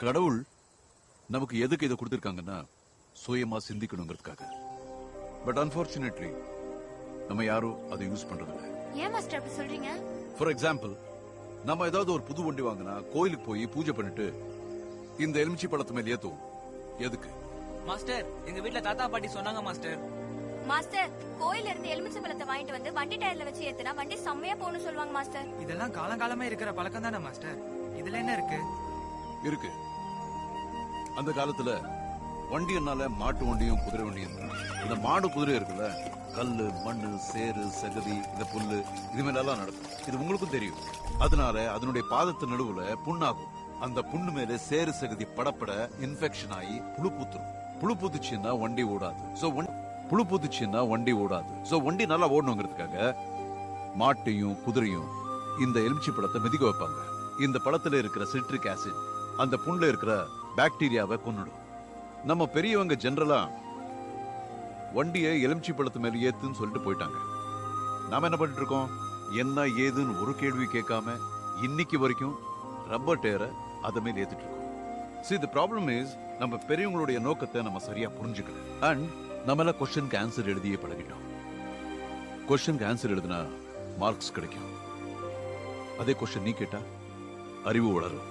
கடவுள் நமக்கு எதுக்கு இதை கொடுத்திருக்காங்கன்னா சுயமா சிந்திக்கணுங்கிறதுக்காக. பட் அன்பார்ச்சுனேட்லி நம்ம யாரும் அதை யூஸ் பண்றது இல்லை. ஏன் மாஸ்டர் அப்படி சொல்றீங்க? ஃபார் எக்ஸாம்பிள், நம்ம ஏதாவது ஒரு புது வண்டி வாங்கினா கோயிலுக்கு போய் பூஜை பண்ணிட்டு இந்த எலுமிச்சி பழத்து மேல ஏத்துவோம். எதுக்கு மாஸ்டர்? எங்க வீட்ல தாத்தா பாட்டி சொன்னாங்க மாஸ்டர். மாஸ்டர், கோயில இருந்து எலுமிச்சை பழத்தை வாங்கிட்டு வந்து வண்டி டயர்ல வச்சு ஏத்துனா வண்டி செம்மையா போகணும்னு சொல்லுவாங்க மாஸ்டர். இதெல்லாம் காலங்காலமா இருக்கிற பழக்கம் தானே மாஸ்டர்? இதுல என்ன இருக்கு? இருக்கு. அந்த காலத்துல வண்டியனால மாட்டு வண்டியும் குதிரை வண்டியும். இந்த மாடு குதிரை இருக்குல்ல, கல்லு மண்ணு சேரு சகதி இந்த புல்லு இது மேலாம் நடக்கும். இது உங்களுக்கும் தெரியும். அதனால அதனுடைய பாதத்து நடுவுல புண்ணாகும். அந்த புண்ணு மேல சேரு சகதி படப்பட இன்ஃபெக்ஷன் ஆகி புழு பூத்துரும். புழு பூத்துச்சுன்னா வண்டி ஓடாது. புழு பூத்துச்சுன்னா வண்டி ஓடாது. சோ வண்டி நல்லா ஓடணுங்கிறதுக்காக மாட்டையும் குதிரையும் இந்த எலுமிச்சி பழத்தை மிதிக்க வைப்பாங்க. இந்த பழத்துல இருக்கிற சிட்ரிக் ஆசிட் அந்த புண்ணுல இருக்கிற பாக்டீரியாவை கொன்னுடும். நம்ம பெரியவங்க ஜெனரலா வண்டியை எலுமிச்சி பழத்து மேல ஏத்துன்னு சொல்லிட்டு போயிட்டாங்க. நாம என்ன பண்ணிட்டு இருக்கோம்? என்ன ஏதுன்னு ஒரு கேள்வி கேட்காம இன்னைக்கு வரைக்கும் ரப்பர் டயரை அதை மேல ஏத்திட்டு இருக்கோம். See, the problem is நம்ம பெரியவங்களுடைய நோக்கத்தை நம்ம சரியா புரிஞ்சுக்கல. அண்ட் நம்மள கொஸ்டினுக்கு ஆன்சர் எழுதியே பழகிட்டோம். கொஸ்டினுக்கு ஆன்சர் எழுதுனா மார்க்ஸ் கிடைக்கும். அதே கொஸ்டின் நீ கேட்டா அறிவு வளரும்.